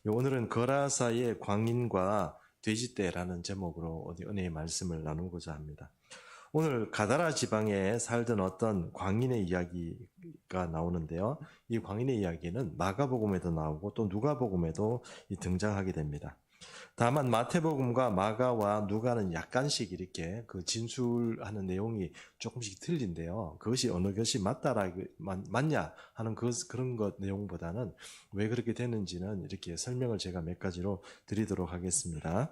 오늘은 거라사의 광인과 돼지떼라는 제목으로 은혜의 말씀을 나누고자 합니다. 오늘 가다라 지방에 살던 어떤 광인의 이야기가 나오는데요. 이 광인의 이야기는 마가복음에도 나오고 또 누가복음에도 등장하게 됩니다. 다만 마태복음과 마가와 누가는 약간씩 이렇게 그 진술하는 내용이 조금씩 틀린데요. 그것이 어느 것이 맞냐 하는 그런 것 내용보다는 왜 그렇게 됐는지는 이렇게 설명을 제가 몇 가지로 드리도록 하겠습니다.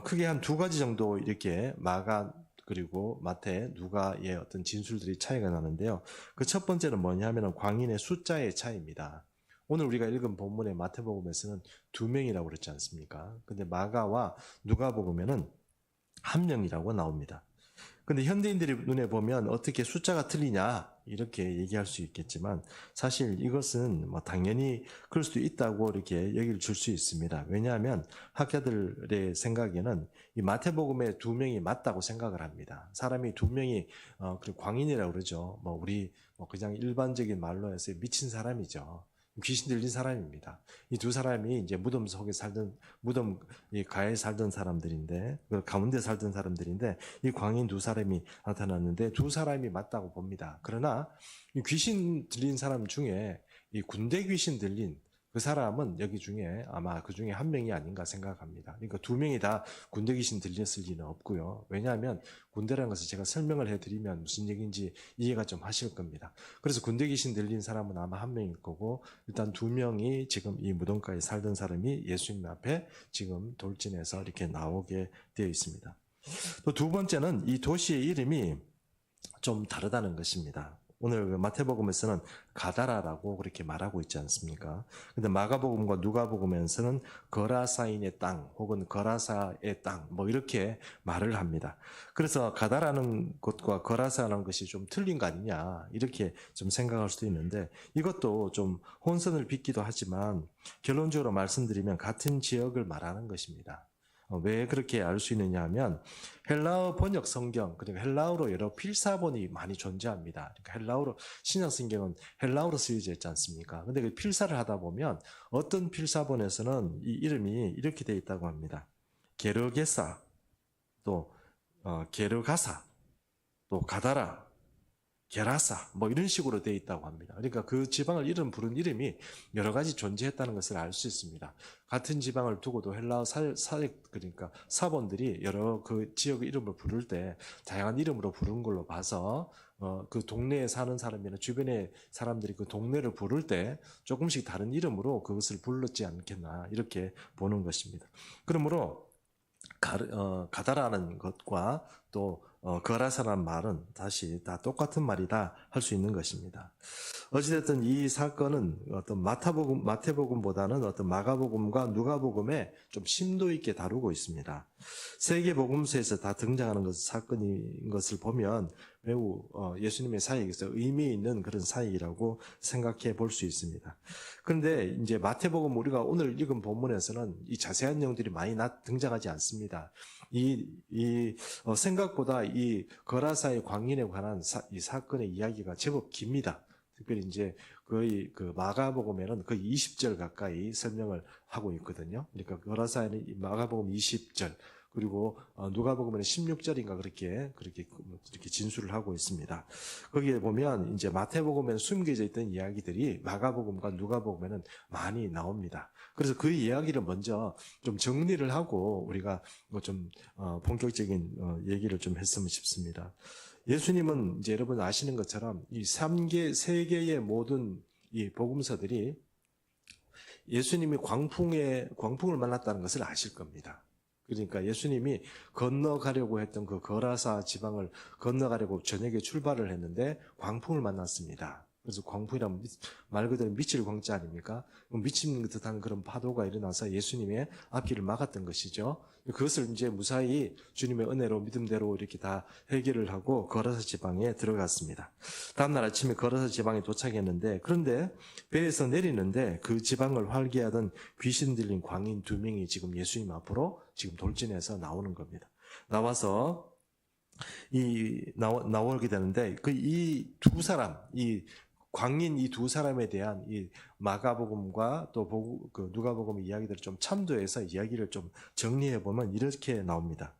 크게 한 두 가지 정도 이렇게 마가 그리고 마태, 누가의 어떤 진술들이 차이가 나는데요. 그 첫 번째는 뭐냐면 광인의 숫자의 차이입니다. 오늘 우리가 읽은 본문의 마태복음에서는 2명이라고 그랬지 않습니까? 근데 마가와 누가복음에는 1명이라고 나옵니다. 근데 현대인들이 눈에 보면 어떻게 숫자가 틀리냐 이렇게 얘기할 수 있겠지만 사실 이것은 당연히 그럴 수도 있다고 이렇게 얘기를 줄 수 있습니다. 왜냐하면 학자들의 생각에는 이 마태복음에 2명이 맞다고 생각을 합니다. 사람이 2명이 광인이라고 그러죠. 우리 그냥 일반적인 말로 해서 미친 사람이죠. 귀신 들린 사람입니다. 이 두 사람이 이제 무덤 속에 살던, 무덤 가에 살던 사람들인데, 그 가운데 살던 사람들인데, 이 광인 두 사람이 나타났는데, 두 사람이 맞다고 봅니다. 그러나, 이 귀신 들린 사람 중에, 이 군대 귀신 들린 그 사람은 여기 중에 아마 그 중에 1명이 아닌가 생각합니다. 그러니까 2명이 다 군대 귀신 들렸을 리는 없고요. 왜냐하면 군대라는 것을 제가 설명을 해드리면 무슨 얘기인지 이해가 좀 하실 겁니다. 그래서 군대 귀신 들린 사람은 아마 1명일 거고 일단 2명이 지금 이 무덤가에 살던 사람이 예수님 앞에 지금 돌진해서 이렇게 나오게 되어 있습니다. 또 두 번째는 이 도시의 이름이 좀 다르다는 것입니다. 오늘 마태복음에서는 가다라라고 그렇게 말하고 있지 않습니까? 근데 마가복음과 누가복음에서는 거라사인의 땅 혹은 거라사의 땅 이렇게 말을 합니다. 그래서 가다라는 것과 거라사라는 것이 좀 틀린 거 아니냐 이렇게 좀 생각할 수도 있는데 이것도 좀 혼선을 빚기도 하지만 결론적으로 말씀드리면 같은 지역을 말하는 것입니다. 왜 그렇게 알 수 있느냐 하면 헬라어 번역 성경, 그러니까 헬라어로 여러 필사본이 많이 존재합니다. 그러니까 헬라어로, 신약 성경은 헬라어로 쓰여져 있지 않습니까? 근데 그 필사를 하다 보면 어떤 필사본에서는 이 이름이 이렇게 되어 있다고 합니다. 게르게사, 또 게르가사, 또 가다라, 게라사 이런 식으로 되어 있다고 합니다. 그러니까 그 지방을 부른 이름이 여러 가지 존재했다는 것을 알 수 있습니다. 같은 지방을 두고도 헬라어 그러니까 사본들이 여러 그 지역의 이름을 부를 때 다양한 이름으로 부른 걸로 봐서 그 동네에 사는 사람이나 주변의 사람들이 그 동네를 부를 때 조금씩 다른 이름으로 그것을 불렀지 않겠나 이렇게 보는 것입니다. 그러므로 가다라는 것과 또 거라사라는 말은 다시 다 똑같은 말이다 할 수 있는 것입니다. 어찌됐든 이 사건은 어떤 마태복음보다는 어떤 마가복음과 누가복음에 좀 심도 있게 다루고 있습니다. 세계 복음서에서 다 등장하는 사건인 것을 보면 매우 예수님의 사역에서 의미 있는 그런 사역이라고 생각해 볼 수 있습니다. 그런데 이제 마태복음 우리가 오늘 읽은 본문에서는 이 자세한 내용들이 많이 등장하지 않습니다. 생각보다 이 거라사의 광인에 관한 이 사건의 이야기가 제법 깁니다. 특별히 이제 거의 그 마가복음에는 거의 20절 가까이 설명을 하고 있거든요. 그러니까 거라사에는 마가복음 20절 그리고 누가복음에는 16절인가 그렇게 진술을 하고 있습니다. 거기에 보면 이제 마태복음에는 숨겨져 있던 이야기들이 마가복음과 누가복음에는 많이 나옵니다. 그래서 그 이야기를 먼저 좀 정리를 하고 우리가 좀 본격적인 얘기를 좀 했으면 싶습니다. 예수님은 이제 여러분 아시는 것처럼 이 세 개의 모든 이 복음서들이 예수님이 광풍을 만났다는 것을 아실 겁니다. 그러니까 예수님이 건너가려고 했던 그 거라사 지방을 건너가려고 저녁에 출발을 했는데 광풍을 만났습니다. 그래서 광풍이라면 말 그대로 미칠 광자 아닙니까? 미친 듯한 그런 파도가 일어나서 예수님의 앞길을 막았던 것이죠. 그것을 이제 무사히 주님의 은혜로 믿음대로 이렇게 다 해결을 하고 거라사 지방에 들어갔습니다. 다음날 아침에 거라사 지방에 도착했는데 그런데 배에서 내리는데 그 지방을 활기하던 귀신 들린 광인 2명이 지금 예수님 앞으로 지금 돌진해서 나오는 겁니다. 나와서 나오게 되는데 이 두 사람, 이 광인 이 두 사람에 대한 이 마가복음과 또 그 누가복음 이야기들을 좀 참조해서 이야기를 좀 정리해 보면 이렇게 나옵니다.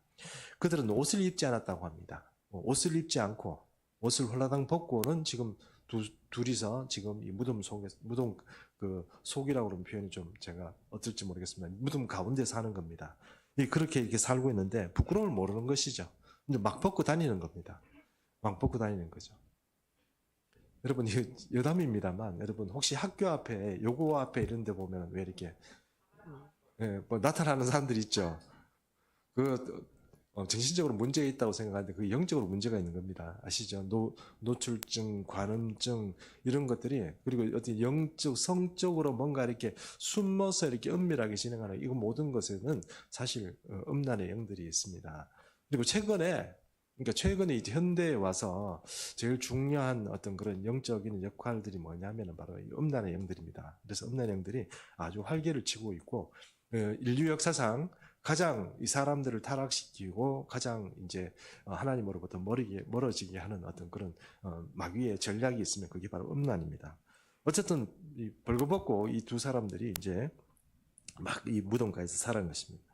그들은 옷을 입지 않았다고 합니다. 옷을 입지 않고 옷을 홀라당 벗고는 지금 둘이서 지금 이 무덤 속에 무덤 그 속이라고 그러는 표현이 좀 제가 어떨지 모르겠습니다. 무덤 가운데 사는 겁니다. 그렇게 이렇게 살고 있는데 부끄러움을 모르는 것이죠. 이제 막 벗고 다니는 겁니다. 막 벗고 다니는 거죠. 여러분, 여담입니다만, 여러분, 혹시 학교 앞에, 요고 앞에 이런 데 보면 왜 이렇게, 뭐 나타나는 사람들 있죠? 정신적으로 문제가 있다고 생각하는데, 그 영적으로 문제가 있는 겁니다. 아시죠? 노출증, 관음증, 이런 것들이, 그리고 어떤 영적, 성적으로 뭔가 이렇게 숨어서 이렇게 은밀하게 진행하는, 이거 모든 것에는 사실, 음란의 영들이 있습니다. 그리고 최근에 이제 현대에 와서 제일 중요한 어떤 그런 영적인 역할들이 뭐냐면은 바로 이 음란의 영들입니다. 그래서 음란의 영들이 아주 활개를 치고 있고, 인류 역사상 가장 이 사람들을 타락시키고 가장 이제 하나님으로부터 멀어지게 하는 어떤 그런 마귀의 전략이 있으면 그게 바로 음란입니다. 어쨌든 벌거벗고 이 두 사람들이 이제 막 이 무덤가에서 살아간 것입니다.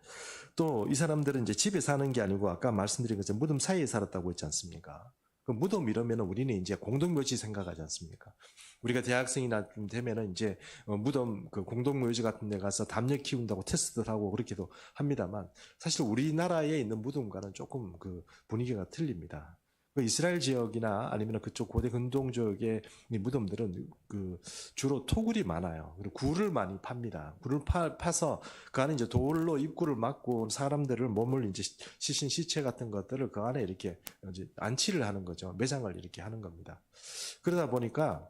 또 이 사람들은 이제 집에 사는 게 아니고 아까 말씀드린 것처럼 무덤 사이에 살았다고 했지 않습니까? 그 무덤 이러면 우리는 이제 공동묘지 생각하지 않습니까? 우리가 대학생이나 좀 되면은 이제 무덤 그 공동묘지 같은 데 가서 담요 키운다고 테스트를 하고 그렇게도 합니다만 사실 우리나라에 있는 무덤과는 조금 그 분위기가 틀립니다. 그 이스라엘 지역이나 아니면 그쪽 고대 근동 지역의 무덤들은 그 주로 토굴이 많아요. 그리고 굴을 많이 팝니다. 굴을 파서 그 안에 이제 돌로 입구를 막고 사람들을 몸을 이제 시신 시체 같은 것들을 그 안에 이렇게 이제 안치를 하는 거죠. 매장을 이렇게 하는 겁니다. 그러다 보니까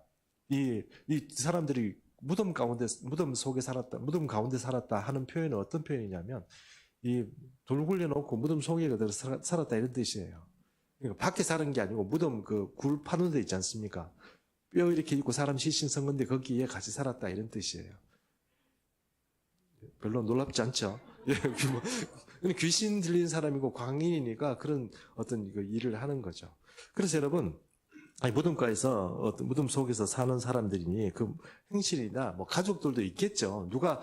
이 사람들이 무덤 속에 살았다, 무덤 가운데 살았다 하는 표현은 어떤 표현이냐면 이 돌 굴려놓고 무덤 속에 그대로 살았다 이런 뜻이에요. 그러니까 밖에 사는 게 아니고 무덤 그 굴 파는 데 있지 않습니까? 뼈 이렇게 있고 사람 시신 섞은데 거기에 같이 살았다 이런 뜻이에요. 별로 놀랍지 않죠? 귀신 들린 사람이고 광인이니까 그런 어떤 일을 하는 거죠. 그래서 여러분, 무덤가에서 어떤 무덤 속에서 사는 사람들이니 그 행실이나 뭐 가족들도 있겠죠. 누가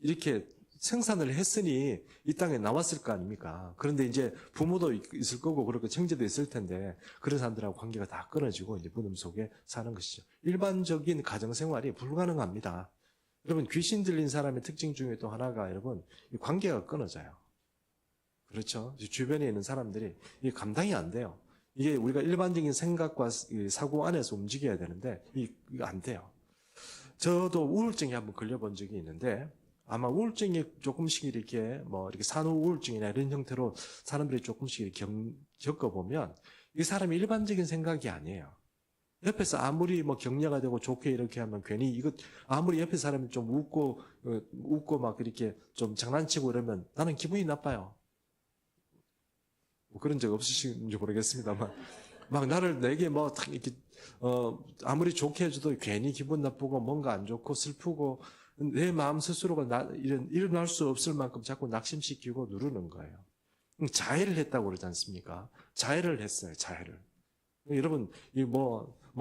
이렇게 생산을 했으니 이 땅에 나왔을 거 아닙니까? 그런데 이제 부모도 있을 거고 그렇고 형제도 있을 텐데 그런 사람들하고 관계가 다 끊어지고 이제 무덤 속에 사는 것이죠. 일반적인 가정 생활이 불가능합니다. 여러분 귀신 들린 사람의 특징 중에 또 하나가 여러분 이 관계가 끊어져요. 그렇죠? 주변에 있는 사람들이 이게 감당이 안 돼요. 이게 우리가 일반적인 생각과 사고 안에서 움직여야 되는데 이거 안 돼요. 저도 우울증에 한번 걸려본 적이 있는데 아마 우울증이 조금씩 이렇게 이렇게 산후 우울증이나 이런 형태로 사람들이 조금씩 이렇게 겪어보면 이 사람이 일반적인 생각이 아니에요. 옆에서 아무리 격려가 되고 좋게 이렇게 하면 괜히 이것 아무리 옆에 사람이 좀 웃고 막 이렇게 좀 장난치고 이러면 나는 기분이 나빠요. 뭐 그런 적 없으신지 모르겠습니다만 막 내게 이렇게 아무리 좋게 해줘도 괜히 기분 나쁘고 뭔가 안 좋고 슬프고 내 마음 스스로가 일어날 수 없을 만큼 자꾸 낙심시키고 누르는 거예요. 자해를 했다고 그러지 않습니까? 자해를 했어요. 자해를. 여러분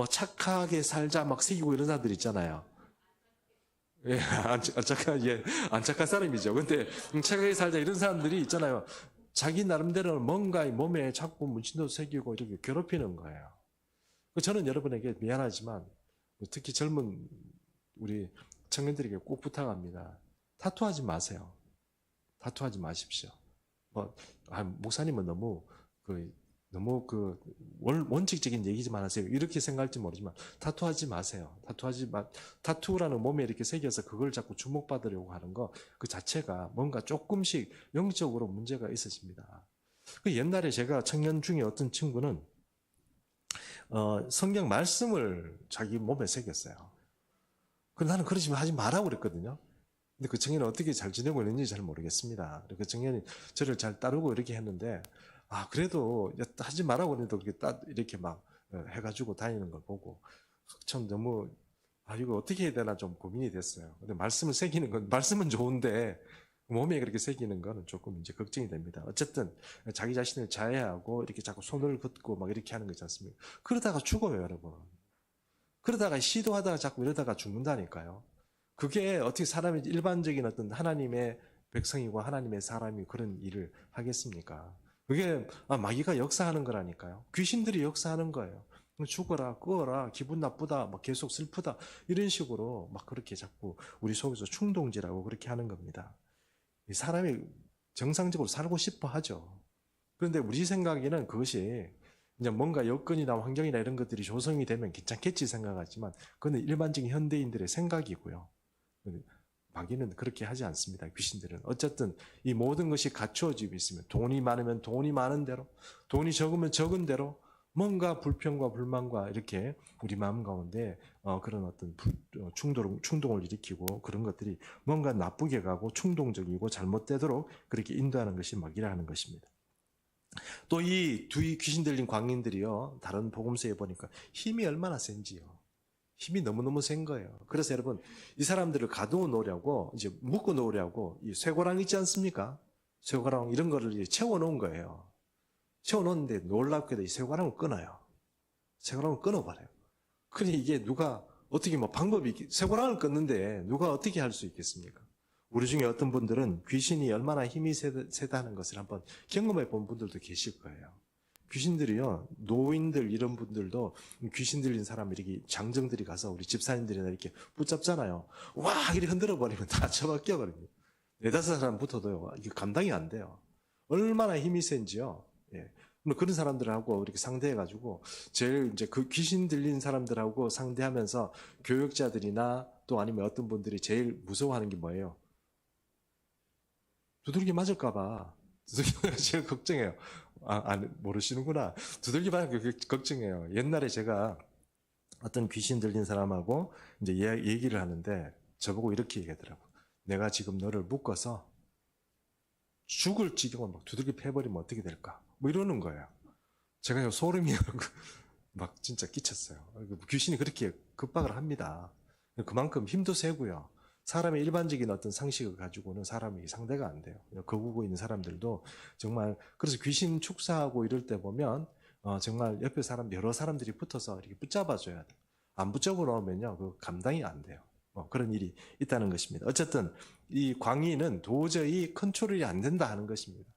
착하게 살자 막 새기고 이런 사람들 있잖아요. 예, 안 착한 사람이죠. 근데 착하게 살자 이런 사람들이 있잖아요. 자기 나름대로 뭔가 몸에 자꾸 문신도 새기고 이렇게 괴롭히는 거예요. 저는 여러분에게 미안하지만 특히 젊은 우리 청년들에게 꼭 부탁합니다. 타투하지 마세요. 타투하지 마십시오. 목사님은 너무 원칙적인 얘기지만 하세요. 이렇게 생각할지 모르지만 타투하지 마세요. 타투라는 몸에 이렇게 새겨서 그걸 자꾸 주목받으려고 하는 거 그 자체가 뭔가 조금씩 영적으로 문제가 있으십니다. 옛날에 제가 청년 중에 어떤 친구는 성경 말씀을 자기 몸에 새겼어요. 그런데 나는 그러지 하지 말라고 그랬거든요. 근데 그 청년은 어떻게 잘 지내고 있는지 잘 모르겠습니다. 그 청년이 저를 잘 따르고 이렇게 했는데 그래도 하지 말라고 그래도 이렇게 막 해가지고 다니는 걸 보고 참 너무 이거 어떻게 해야 되나 좀 고민이 됐어요. 근데 말씀을 새기는 건 말씀은 좋은데 몸에 그렇게 새기는 거는 조금 이제 걱정이 됩니다. 어쨌든 자기 자신을 자해하고 이렇게 자꾸 손을 긋고 막 이렇게 하는 거지 않습니까? 그러다가 죽어요, 여러분. 그러다가 시도하다가 자꾸 이러다가 죽는다니까요. 그게 어떻게 사람이 일반적인 어떤 하나님의 백성이고 하나님의 사람이 그런 일을 하겠습니까? 그게 마귀가 역사하는 거라니까요. 귀신들이 역사하는 거예요. 죽어라, 꺼라, 기분 나쁘다, 막 계속 슬프다 이런 식으로 막 그렇게 자꾸 우리 속에서 충동질하고 그렇게 하는 겁니다. 사람이 정상적으로 살고 싶어 하죠. 그런데 우리 생각에는 그것이 이제 뭔가 여건이나 환경이나 이런 것들이 조성이 되면 괜찮겠지 생각하지만 그건 일반적인 현대인들의 생각이고요. 마귀는 그렇게 하지 않습니다. 귀신들은 어쨌든 이 모든 것이 갖추어지고 있으면 돈이 많으면 돈이 많은 대로, 돈이 적으면 적은 대로 뭔가 불평과 불만과 이렇게 우리 마음 가운데 그런 어떤 충동을 일으키고 그런 것들이 뭔가 나쁘게 가고 충동적이고 잘못되도록 그렇게 인도하는 것이 마귀라는 것입니다. 또 이 두 귀신 들린 광인들이요, 다른 복음서에 보니까 힘이 얼마나 센지요. 힘이 너무너무 센 거예요. 그래서 여러분, 이 사람들을 가두어 놓으려고, 이제 묶어 놓으려고, 이 쇠고랑 있지 않습니까? 쇠고랑 이런 거를 이제 채워 놓은 거예요. 채워 놓는데 놀랍게도 이 쇠고랑을 끊어요. 쇠고랑을 끊어버려요. 그러니 이게 누가, 어떻게 뭐 방법이, 쇠고랑을 끊는데 누가 어떻게 할 수 있겠습니까? 우리 중에 어떤 분들은 귀신이 얼마나 힘이 세다는 것을 한번 경험해 본 분들도 계실 거예요. 귀신들이요, 노인들 이런 분들도 귀신 들린 사람 이렇게 장정들이 가서 우리 집사님들이나 이렇게 붙잡잖아요. 와! 이렇게 흔들어 버리면 다 처박혀 버립니다. 네다섯 사람 붙어도요, 이게 감당이 안 돼요. 얼마나 힘이 센지요. 예. 그런 사람들하고 이렇게 상대해가지고 제일 이제 그 귀신 들린 사람들하고 상대하면서 교육자들이나 또 아니면 어떤 분들이 제일 무서워하는 게 뭐예요? 두들기 맞을까봐. 두들기가 제일 걱정해요. 모르시는구나. 두들기 맞을까 걱정해요. 옛날에 제가 어떤 귀신 들린 사람하고 이제 얘기를 하는데 저보고 이렇게 얘기하더라고. 내가 지금 너를 묶어서 죽을 지경을 막 두들기 패버리면 어떻게 될까? 뭐 이러는 거예요. 제가 소름이 막 진짜 끼쳤어요. 귀신이 그렇게 급박을 합니다. 그만큼 힘도 세고요. 사람의 일반적인 어떤 상식을 가지고는 사람이 상대가 안 돼요. 거구고 있는 사람들도 정말, 그래서 귀신 축사하고 이럴 때 보면 정말 옆에 여러 사람들이 붙어서 이렇게 붙잡아줘야 돼요. 안 붙잡아 놓으면요, 그 감당이 안 돼요. 그런 일이 있다는 것입니다. 어쨌든 이 광의는 도저히 컨트롤이 안 된다 하는 것입니다.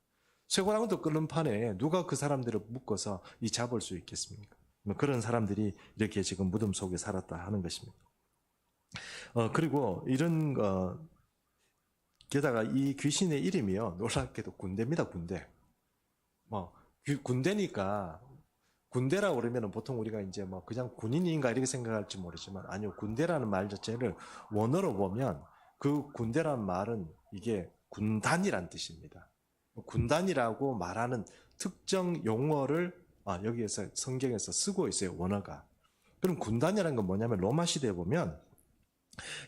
쇠고랑도 끓는 판에 누가 그 사람들을 묶어서 잡을 수 있겠습니까? 그런 사람들이 이렇게 지금 무덤 속에 살았다 하는 것입니다. 그리고 이런 게다가 이 귀신의 이름이요, 놀랍게도 군대입니다. 군대. 군대니까 군대라고 그러면 보통 우리가 이제 그냥 군인인가 이렇게 생각할지 모르지만 아니요, 군대라는 말 자체를 원어로 보면 그 군대라는 말은 이게 군단이란 뜻입니다. 군단이라고 말하는 특정 용어를 여기에서 성경에서 쓰고 있어요, 원어가. 그럼 군단이라는 건 뭐냐면 로마 시대에 보면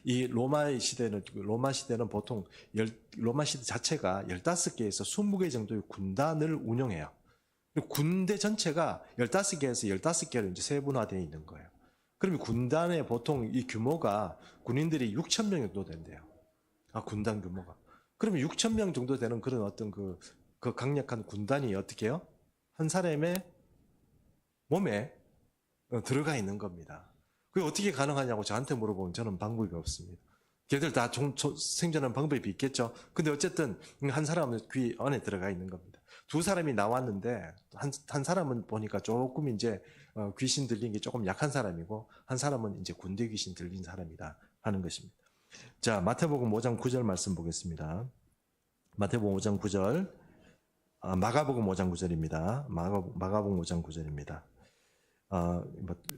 이 로마 시대는 보통 로마 시대 자체가 15개에서 20개 정도의 군단을 운영해요. 군대 전체가 15개에서 15개로 이제 세분화되어 있는 거예요. 그러면 군단의 보통 이 규모가 군인들이 6,000명 정도 된대요. 군단 규모가. 그러면 6,000명 정도 되는 그런 어떤 그 강력한 군단이 어떻게 해요? 한 사람의 몸에 들어가 있는 겁니다. 그게 어떻게 가능하냐고 저한테 물어보면 저는 방법이 없습니다. 걔들 다 생존하는 방법이 있겠죠. 근데 어쨌든 한 사람은 귀 안에 들어가 있는 겁니다. 두 사람이 나왔는데 한 사람은 보니까 조금 이제 귀신 들린 게 조금 약한 사람이고 한 사람은 이제 군대 귀신 들린 사람이다 하는 것입니다. 자, 마태복음 5장 9절 말씀 보겠습니다. 마태복음 5장 9절, 마가복음 5장 9절입니다. 마가복음 5장 9절입니다.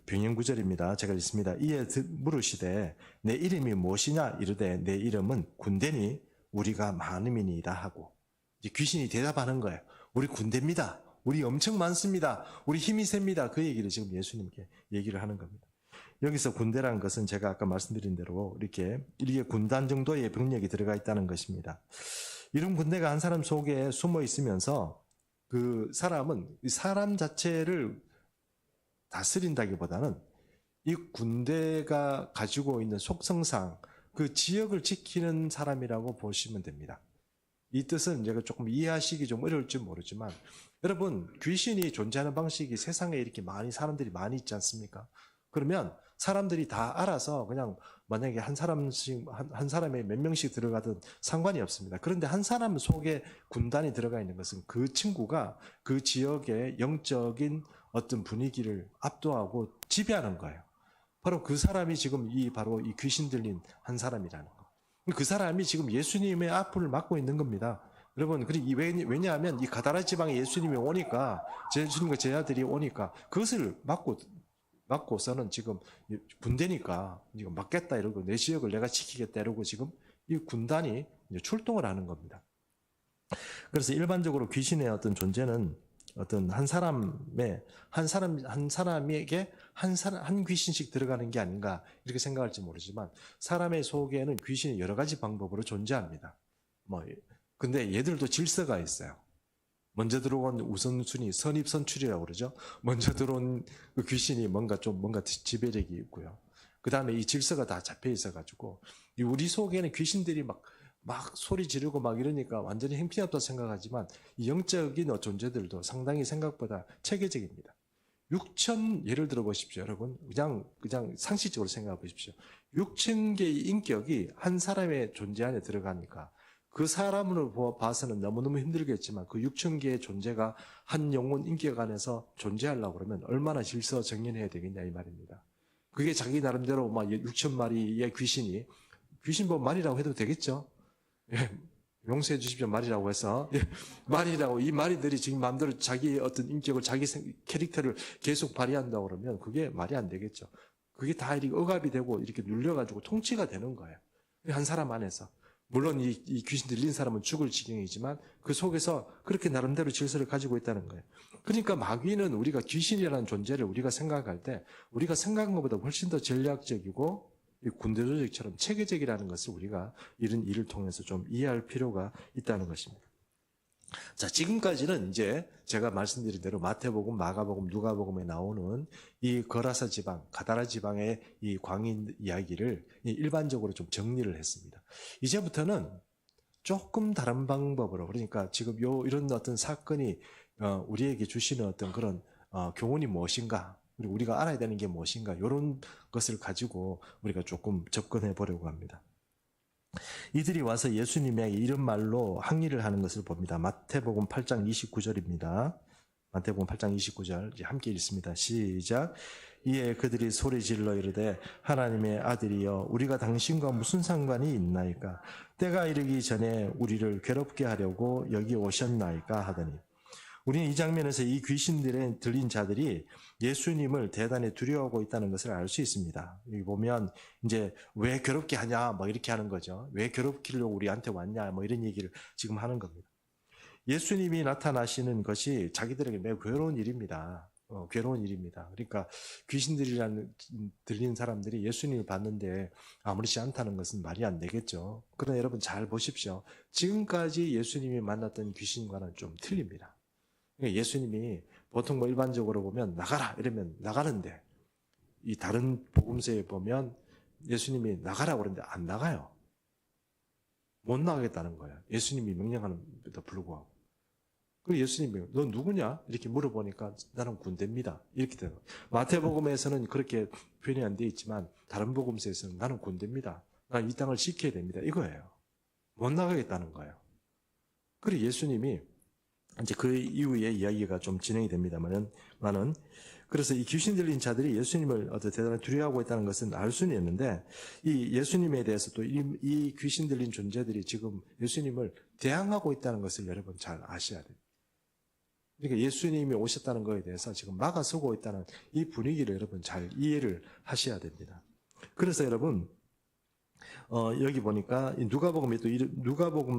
병행 구절입니다. 제가 읽습니다. 이에 물으시되 내 이름이 무엇이냐 이르되 내 이름은 군대니 우리가 많음이니이다 하고, 이제 귀신이 대답하는 거예요. 우리 군대입니다. 우리 엄청 많습니다. 우리 힘이 셉니다. 그 얘기를 지금 예수님께 얘기를 하는 겁니다. 여기서 군대라는 것은 제가 아까 말씀드린 대로 이렇게 군단 정도의 병력이 들어가 있다는 것입니다. 이런 군대가 한 사람 속에 숨어 있으면서 그 사람은 사람 자체를 다스린다기보다는 이 군대가 가지고 있는 속성상 그 지역을 지키는 사람이라고 보시면 됩니다. 이 뜻은 제가 조금 이해하시기 좀 어려울지 모르지만, 여러분, 귀신이 존재하는 방식이 세상에 이렇게 사람들이 많이 있지 않습니까? 그러면 사람들이 다 알아서 그냥 만약에 한 사람씩, 한 사람에 몇 명씩 들어가든 상관이 없습니다. 그런데 한 사람 속에 군단이 들어가 있는 것은 그 친구가 그 지역의 영적인 어떤 분위기를 압도하고 지배하는 거예요. 바로 그 사람이 지금 바로 이 귀신 들린 한 사람이라는 거. 그 사람이 지금 예수님의 앞을 막고 있는 겁니다. 여러분, 왜냐하면 이 가다라 지방에 예수님이 오니까, 예수님과 제자들이 오니까 그것을 막고서는 지금 군대니까 이거 막겠다 이러고 내 지역을 내가 지키겠다 이러고 지금 이 군단이 출동을 하는 겁니다. 그래서 일반적으로 귀신의 어떤 존재는 어떤 한 사람에게 한 귀신씩 들어가는 게 아닌가 이렇게 생각할지 모르지만 사람의 속에는 귀신이 여러 가지 방법으로 존재합니다. 근데 얘들도 질서가 있어요. 먼저 들어온 우선순위, 선입선출이라고 그러죠. 먼저 들어온 그 귀신이 뭔가 지배력이 있고요. 그 다음에 이 질서가 다 잡혀 있어가지고, 우리 속에는 귀신들이 막 소리 지르고 막 이러니까 완전히 형편없다 생각하지만, 이 영적인 존재들도 상당히 생각보다 체계적입니다. 예를 들어 보십시오, 여러분. 그냥 상식적으로 생각해 보십시오. 6,000개의 인격이 한 사람의 존재 안에 들어가니까, 그 사람으로 봐서는 너무너무 힘들겠지만 그 6,000개의 존재가 한 영혼 인격 안에서 존재하려고 그러면 얼마나 질서정연해야 되겠냐 이 말입니다. 그게 자기 나름대로 6,000마리의 귀신 말이라고 해도 되겠죠? 예, 용서해 주십시오 말이라고 해서 말이라고 이 말이들이 지금 마음대로 자기 어떤 인격을 자기 캐릭터를 계속 발휘한다고 그러면 그게 말이 안 되겠죠. 그게 다 이렇게 억압이 되고 이렇게 눌려가지고 통치가 되는 거예요. 한 사람 안에서. 물론 이 귀신 들린 사람은 죽을 지경이지만 그 속에서 그렇게 나름대로 질서를 가지고 있다는 거예요. 그러니까 마귀는 우리가 귀신이라는 존재를 우리가 생각할 때 우리가 생각한 것보다 훨씬 더 전략적이고 군대 조직처럼 체계적이라는 것을 우리가 이런 일을 통해서 좀 이해할 필요가 있다는 것입니다. 자, 지금까지는 이제 제가 말씀드린 대로 마태복음, 마가복음, 누가복음에 나오는 이 거라사 지방, 가다라 지방의 이 광인 이야기를 일반적으로 좀 정리를 했습니다. 이제부터는 조금 다른 방법으로, 그러니까 지금 이런 어떤 사건이 우리에게 주시는 어떤 그런 교훈이 무엇인가, 그리고 우리가 알아야 되는 게 무엇인가, 이런 것을 가지고 우리가 조금 접근해 보려고 합니다. 이들이 와서 예수님에게 이런 말로 항의를 하는 것을 봅니다. 마태복음 8장 29절입니다. 마태복음 8장 29절 함께 읽습니다. 시작. 이에 그들이 소리질러 이르되 하나님의 아들이여 우리가 당신과 무슨 상관이 있나이까? 때가 이르기 전에 우리를 괴롭게 하려고 여기 오셨나이까 하더니, 우리는 이 장면에서 이 귀신들에 들린 자들이 예수님을 대단히 두려워하고 있다는 것을 알 수 있습니다. 여기 보면 이제 왜 괴롭게 하냐 이렇게 하는 거죠. 왜 괴롭히려고 우리한테 왔냐 이런 얘기를 지금 하는 겁니다. 예수님이 나타나시는 것이 자기들에게 매우 괴로운 일입니다. 괴로운 일입니다. 그러니까 들린 사람들이 예수님을 봤는데 아무렇지 않다는 것은 말이 안 되겠죠. 그러나 여러분 잘 보십시오. 지금까지 예수님이 만났던 귀신과는 좀 틀립니다. 예수님이 보통 일반적으로 보면 나가라 이러면 나가는데, 이 다른 복음서에 보면 예수님이 나가라고 그러는데 안 나가요. 못 나가겠다는 거예요. 예수님이 명령하는데도 불구하고. 그리고 예수님이 너 누구냐? 이렇게 물어보니까 나는 군대입니다. 이렇게 되는 거예요. 마태복음에서는 그렇게 표현이 안 되어 있지만 다른 복음서에서는 나는 군대입니다. 난 이 땅을 지켜야 됩니다. 이거예요. 못 나가겠다는 거예요. 그리고 예수님이 이제 그 이후에 이야기가 좀 진행이 됩니다만은, 그래서 이 귀신 들린 자들이 예수님을 대단히 두려워하고 있다는 것은 알 수는 있는데, 이 예수님에 대해서 또 이 귀신 들린 존재들이 지금 예수님을 대항하고 있다는 것을 여러분 잘 아셔야 돼요. 그러니까 예수님이 오셨다는 것에 대해서 지금 막아서고 있다는 이 분위기를 여러분 잘 이해를 하셔야 됩니다. 그래서 여러분, 여기 보니까 누가복음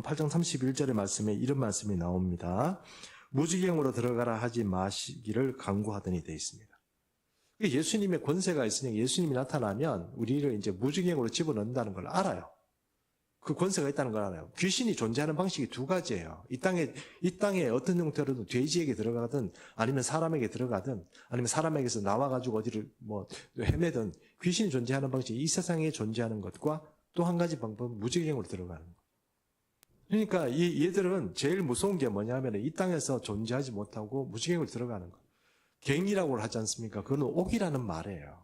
8장 31절의 말씀에 이런 말씀이 나옵니다. 무지경으로 들어가라 하지 마시기를 강구하더니 되어 있습니다. 예수님의 권세가 있으니 예수님이 나타나면 우리를 이제 무지경으로 집어넣는다는 걸 알아요. 그 권세가 있다는 걸 알아요. 귀신이 존재하는 방식이 두 가지예요. 이 땅에 어떤 형태로든 돼지에게 들어가든 아니면 사람에게 들어가든 아니면 사람에게서 나와가지고 어디를 헤매든 귀신이 존재하는 방식이 이 세상에 존재하는 것과 또 한 가지 방법은 무지경으로 들어가는 거예요. 그러니까 얘들은 제일 무서운 게 뭐냐면 이 땅에서 존재하지 못하고 무지경으로 들어가는 거예요. 갱이라고 하지 않습니까? 그건 옥이라는 말이에요.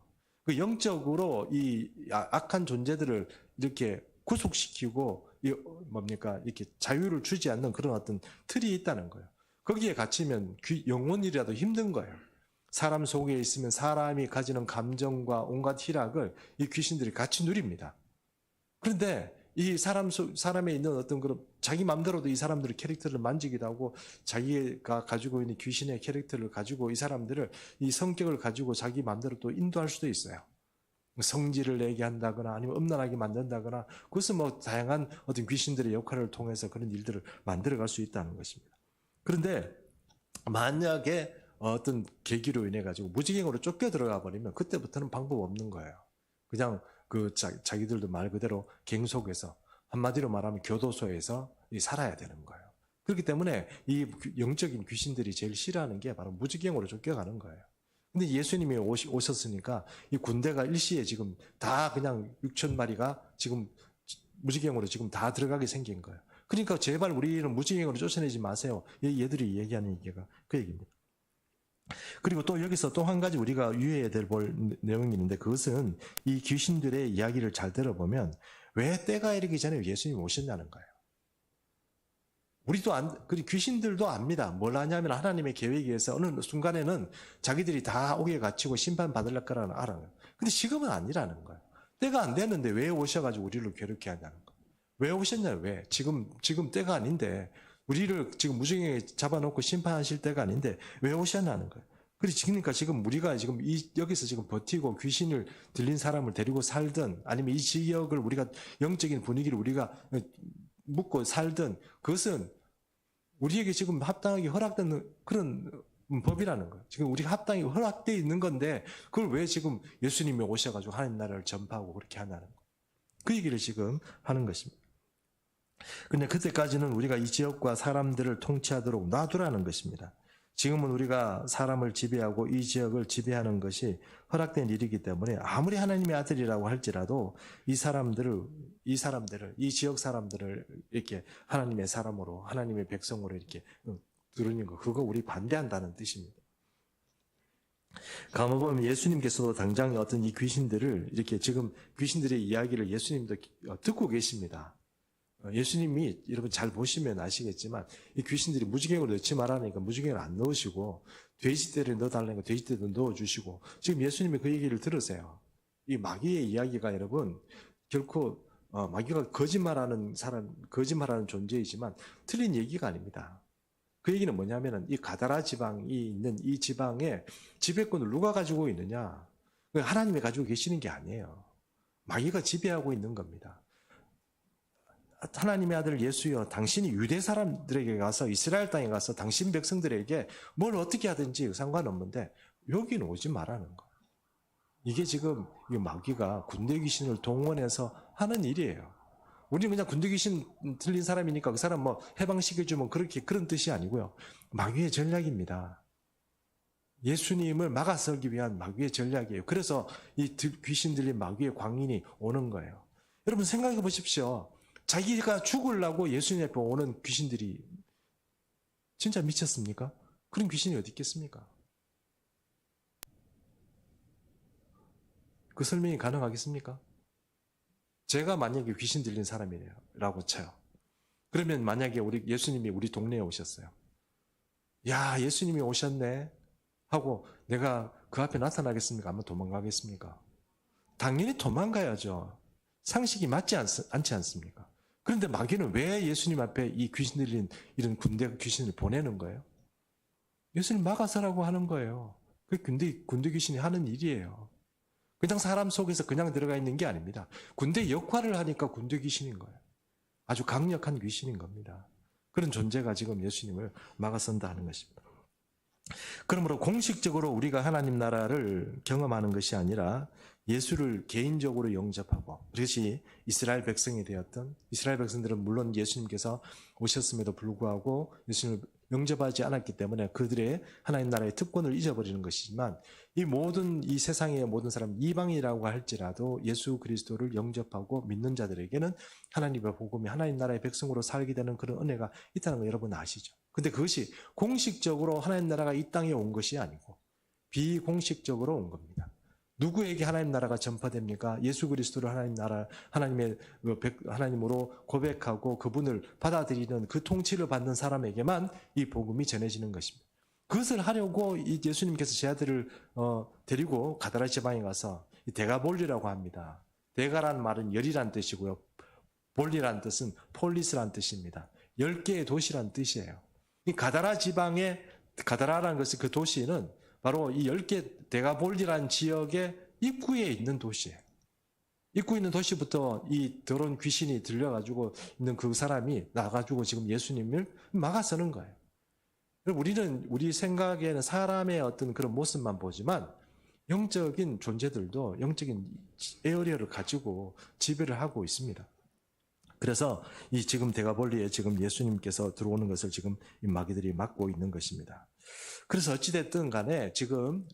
그 영적으로 이 악한 존재들을 이렇게 구속시키고 뭡니까 이렇게 자유를 주지 않는 그런 어떤 틀이 있다는 거예요. 거기에 갇히면 영원이라도 힘든 거예요. 사람 속에 있으면 사람이 가지는 감정과 온갖 희락을 이 귀신들이 같이 누립니다. 그런데 이 사람에 있는 어떤 그런 자기 마음대로도 이 사람들의 캐릭터를 만지기도 하고 자기가 가지고 있는 귀신의 캐릭터를 가지고 이 사람들을 이 성격을 가지고 자기 마음대로 또 인도할 수도 있어요. 성질을 내게 한다거나 아니면 음란하게 만든다거나 그것은 뭐 다양한 어떤 귀신들의 역할을 통해서 그런 일들을 만들어갈 수 있다는 것입니다. 그런데 만약에 어떤 계기로 인해 가지고 무지경으로 쫓겨 들어가 버리면 그때부터는 방법 없는 거예요. 그냥 그 자기들도 말 그대로 갱 속에서 한마디로 말하면 교도소에서 살아야 되는 거예요. 그렇기 때문에 이 영적인 귀신들이 제일 싫어하는 게 바로 무지경으로 쫓겨가는 거예요. 근데 예수님이 오셨으니까 이 군대가 일시에 지금 다 그냥 6천 마리가 지금 무지경으로 지금 다 들어가게 생긴 거예요. 그러니까 제발 우리는 무지경으로 쫓아내지 마세요. 얘들이 얘기하는 얘기가 그 얘기입니다. 그리고 또 여기서 또 한 가지 우리가 유의해야 될 내용이 있는데 그것은 이 귀신들의 이야기를 잘 들어보면 왜 때가 이르기 전에 예수님이 오셨냐는 거예요. 우리도 그리고 귀신들도 압니다. 뭘 하냐면 하나님의 계획에 의해서 어느 순간에는 자기들이 다 옥에 갇히고 심판받을 거라는 알아요. 근데 지금은 아니라는 거예요. 때가 안 됐는데 왜 오셔가지고 우리를 괴롭게 하냐는 거예요. 왜 오셨냐요? 왜? 지금 때가 아닌데 우리를 지금 무지경에 잡아놓고 심판하실 때가 아닌데 왜 오셨냐는 거예요. 그러니까 지금 우리가 지금 여기서 지금 버티고 귀신을 들린 사람을 데리고 살든 아니면 이 지역을 우리가 영적인 분위기를 우리가 묵고 살든 그것은 우리에게 지금 합당하게 허락되는 그런 법이라는 거예요. 지금 우리가 합당히 허락되어 있는 건데 그걸 왜 지금 예수님이 오셔가지고 하나님 나라를 전파하고 그렇게 하냐는 거예요. 그 얘기를 지금 하는 것입니다. 근데 그때까지는 우리가 이 지역과 사람들을 통치하도록 놔두라는 것입니다. 지금은 우리가 사람을 지배하고 이 지역을 지배하는 것이 허락된 일이기 때문에 아무리 하나님의 아들이라고 할지라도 이 지역 사람들을 이렇게 하나님의 사람으로 하나님의 백성으로 이렇게 두르는 거 그거 우리 반대한다는 뜻입니다. 가만 보면 예수님께서도 당장 어떤 이 귀신들을 이렇게 지금 귀신들의 이야기를 예수님도 듣고 계십니다. 예수님이 여러분 잘 보시면 아시겠지만 이 귀신들이 무지경으로 넣지 말라니까 무지경을 안 넣으시고 돼지떼를 넣어달라니까 돼지떼도 넣어주시고 지금 예수님이 그 얘기를 들으세요. 이 마귀의 이야기가 여러분 결코 마귀가 거짓말하는 존재이지만 틀린 얘기가 아닙니다. 그 얘기는 뭐냐면은 이 가다라 지방이 있는 이 지방의 지배권을 누가 가지고 있느냐? 하나님이 가지고 계시는 게 아니에요. 마귀가 지배하고 있는 겁니다. 하나님의 아들 예수여 당신이 유대 사람들에게 가서 이스라엘 땅에 가서 당신 백성들에게 뭘 어떻게 하든지 상관없는데 여기는 오지 말라는 거예요. 이게 지금 이 마귀가 군대 귀신을 동원해서 하는 일이에요. 우리는 그냥 군대 귀신 들린 사람이니까 그 사람 뭐 해방시켜주면 그런 뜻이 아니고요. 마귀의 전략입니다. 예수님을 막아서기 위한 마귀의 전략이에요. 그래서 이 귀신 들린 마귀의 광인이 오는 거예요. 여러분 생각해 보십시오. 자기가 죽으려고 예수님 앞에 오는 귀신들이 진짜 미쳤습니까? 그런 귀신이 어디 있겠습니까? 그 설명이 가능하겠습니까? 제가 만약에 귀신 들린 사람이라고 쳐요. 그러면 만약에 예수님이 우리 동네에 오셨어요. 야, 예수님이 오셨네 하고 내가 그 앞에 나타나겠습니까? 아마 도망가겠습니까? 당연히 도망가야죠. 상식이 맞지 않지 않습니까? 그런데 마귀는 왜 예수님 앞에 이 귀신 들린 이런 군대 귀신을 보내는 거예요? 예수님 막아서라고 하는 거예요. 그 군대 귀신이 하는 일이에요. 그냥 사람 속에서 그냥 들어가 있는 게 아닙니다. 군대 역할을 하니까 군대 귀신인 거예요. 아주 강력한 귀신인 겁니다. 그런 존재가 지금 예수님을 막아선다 하는 것입니다. 그러므로 공식적으로 우리가 하나님 나라를 경험하는 것이 아니라 예수를 개인적으로 영접하고 그것이 이스라엘 백성이 되었던 이스라엘 백성들은 물론 예수님께서 오셨음에도 불구하고 예수님을 영접하지 않았기 때문에 그들의 하나님 나라의 특권을 잊어버리는 것이지만 이 세상의 모든 사람 이방이라고 할지라도 예수 그리스도를 영접하고 믿는 자들에게는 하나님의 복음이 하나님 나라의 백성으로 살게 되는 그런 은혜가 있다는 거 여러분 아시죠? 근데 그것이 공식적으로 하나님 나라가 이 땅에 온 것이 아니고 비공식적으로 온 겁니다. 누구에게 하나님 나라가 전파됩니까? 예수 그리스도를 하나님으로 고백하고 그분을 받아들이는 그 통치를 받는 사람에게만 이 복음이 전해지는 것입니다. 그것을 하려고 예수님께서 제 아들을 데리고 가다라 지방에 가서 데가볼리라고 합니다. 데가라는 말은 열이란 뜻이고요. 볼리란 뜻은 폴리스란 뜻입니다. 10개의 도시란 뜻이에요. 이 가다라 지방의 가다라라는 것은 그 도시는 바로 이 10개 데가볼리라는 지역의 입구에 있는 도시예요. 입구에 있는 도시부터 이 더러운 귀신이 들려가지고 있는 그 사람이 나가지고 지금 예수님을 막아서는 거예요. 우리는 우리 생각에는 사람의 어떤 그런 모습만 보지만 영적인 존재들도 영적인 에어리어를 가지고 지배를 하고 있습니다. 그래서 이 지금 데가볼리에 지금 예수님께서 들어오는 것을 지금 이 마귀들이 막고 있는 것입니다. 그래서 어찌됐든 간에 지금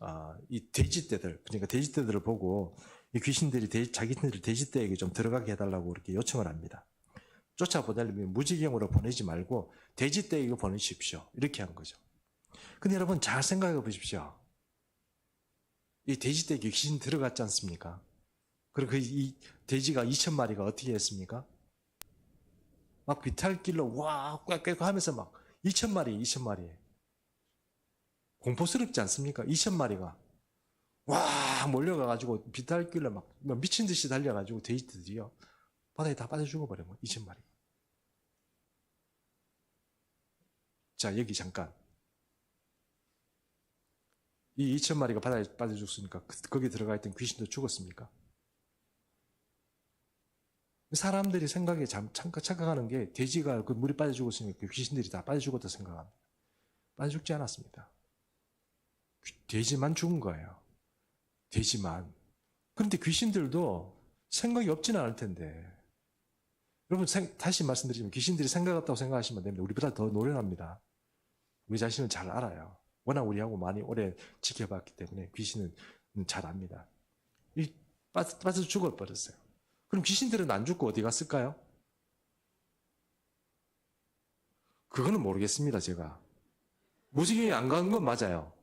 이 돼지떼들, 그러니까 돼지떼들을 보고 이 귀신들이 자기들이 돼지떼에게 좀 들어가게 해달라고 이렇게 요청을 합니다. 쫓아보내려면 무지경으로 보내지 말고 돼지떼에게 보내십시오. 이렇게 한 거죠. 근데 여러분 잘 생각해 보십시오. 이 돼지떼에게 귀신 들어갔지 않습니까? 그리고 이 돼지가 2,000마리가 어떻게 했습니까? 막 비탈길로 와 꽥꽥 하면서 막 2,000마리 공포스럽지 않습니까? 2,000마리가 와 몰려가가지고 비탈길로 막 미친 듯이 달려가지고 돼지들이요 바다에 다 빠져 죽어버려. 2,000마리. 자 여기 잠깐 이 2,000마리가 바다에 빠져 죽습니까? 거기 들어가 있던 귀신도 죽었습니까? 사람들이 생각에 착각하는 게 돼지가 그 물이 빠져 죽었으니까 귀신들이 다 빠져 죽었다 생각합니다. 빠져 죽지 않았습니다. 돼지만 죽은 거예요. 돼지만. 그런데 귀신들도 생각이 없지는 않을 텐데. 여러분 다시 말씀드리지만 귀신들이 생각 없다고 생각하시면 됩니다. 우리보다 더 노련합니다. 우리 자신을 잘 알아요. 워낙 우리하고 많이 오래 지켜봤기 때문에 귀신은 잘 압니다. 빠져 죽어버렸어요. 그럼 귀신들은 안 죽고 어디 갔을까요? 그거는 모르겠습니다, 제가. 무지개에 안 간 건 맞아요.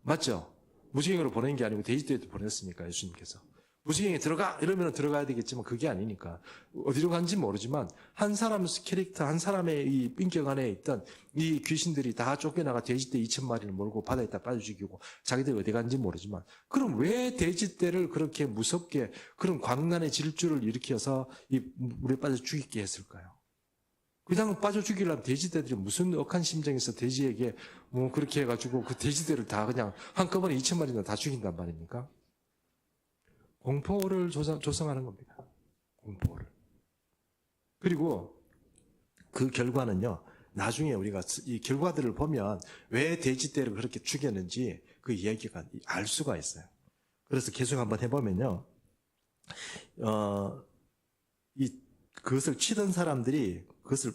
맞죠? 무지개로 보낸 게 아니고 돼지떼에도 보냈으니까, 예수님께서. 무지개에 들어가! 이러면 들어가야 되겠지만 그게 아니니까. 어디로 간지 모르지만 한 사람 캐릭터, 한 사람의 이 인격 안에 있던 이 귀신들이 다 쫓겨나가 돼지떼 2,000마리를 몰고 바다에다 빠져 죽이고 자기들이 어디 간지 모르지만 그럼 왜 돼지떼를 그렇게 무섭게 그런 광란의 질주를 일으켜서 이 물에 빠져 죽이게 했을까요? 그냥 빠져 죽이려면 돼지떼들이 무슨 억한 심정에서 돼지에게 뭐 그렇게 해가지고 그 돼지떼를 다 그냥 한꺼번에 2,000마리나 다 죽인단 말입니까? 공포를 조성하는 겁니다. 공포를. 그리고 그 결과는요, 나중에 우리가 이 결과들을 보면 왜 돼지떼를 그렇게 죽였는지 그 이야기가 알 수가 있어요. 그래서 계속 한번 해보면요, 그것을 치던 사람들이 그것을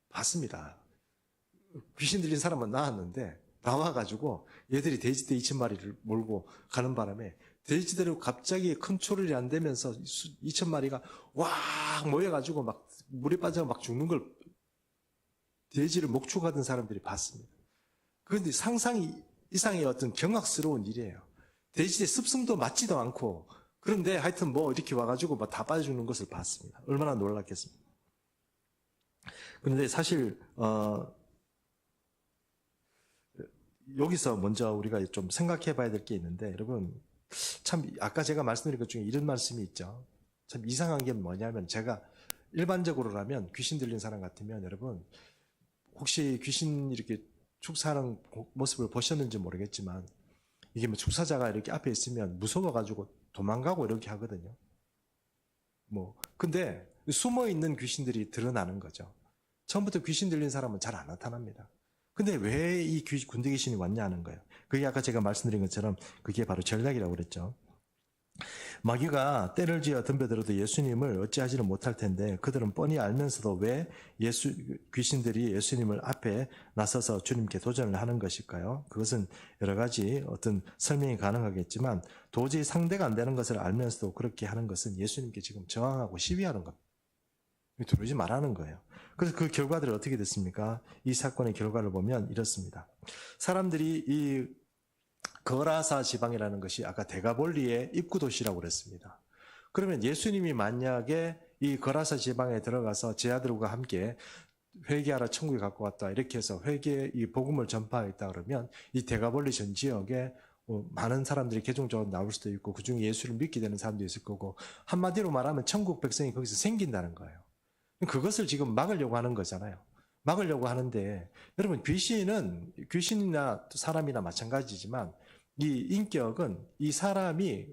봤습니다. 귀신 들린 사람은 나왔는데, 나와가지고 얘들이 돼지떼 2,000마리를 몰고 가는 바람에 돼지대로 갑자기 컨트롤이 안 되면서 2,000마리가 와 모여가지고 막 물에 빠져 막 죽는 걸 돼지를 목축하던 사람들이 봤습니다. 그런데 상상 이상의 어떤 경악스러운 일이에요. 돼지의 습성도 맞지도 않고 그런데 하여튼 뭐 이렇게 와가지고 막 다 빠져 죽는 것을 봤습니다. 얼마나 놀랐겠습니까? 그런데 사실 여기서 먼저 우리가 좀 생각해 봐야 될 게 있는데 여러분 참 아까 제가 말씀드린 것 중에 이런 말씀이 있죠. 참 이상한 게 뭐냐면 제가 일반적으로라면 귀신 들린 사람 같으면 여러분 혹시 귀신 이렇게 축사하는 모습을 보셨는지 모르겠지만 이게 뭐 축사자가 이렇게 앞에 있으면 무서워가지고 도망가고 이렇게 하거든요. 근데 숨어 있는 귀신들이 드러나는 거죠. 처음부터 귀신 들린 사람은 잘 안 나타납니다. 근데 왜 이 군대 귀신이 왔냐 하는 거예요. 그게 아까 제가 말씀드린 것처럼 그게 바로 전략이라고 그랬죠. 마귀가 때를 지어 덤벼들어도 예수님을 어찌하지는 못할 텐데 그들은 뻔히 알면서도 왜 귀신들이 예수님을 앞에 나서서 주님께 도전을 하는 것일까요? 그것은 여러 가지 어떤 설명이 가능하겠지만 도저히 상대가 안 되는 것을 알면서도 그렇게 하는 것은 예수님께 지금 저항하고 시위하는 겁니다. 들어오지 말라는 거예요. 그래서 그 결과들이 어떻게 됐습니까? 이 사건의 결과를 보면 이렇습니다. 사람들이 이 거라사 지방이라는 것이 아까 데가볼리의 입구 도시라고 그랬습니다. 그러면 예수님이 만약에 이 거라사 지방에 들어가서 제 아들과 함께 회개하라 천국에 갖고 왔다 이렇게 해서 회개 이 복음을 전파했다 그러면 이 데가볼리 전 지역에 많은 사람들이 개종적으로 나올 수도 있고 그중에 예수를 믿게 되는 사람도 있을 거고 한마디로 말하면 천국 백성이 거기서 생긴다는 거예요. 그것을 지금 막으려고 하는 거잖아요. 막으려고 하는데 여러분 귀신이나 사람이나 마찬가지지만 이 인격은 이 사람이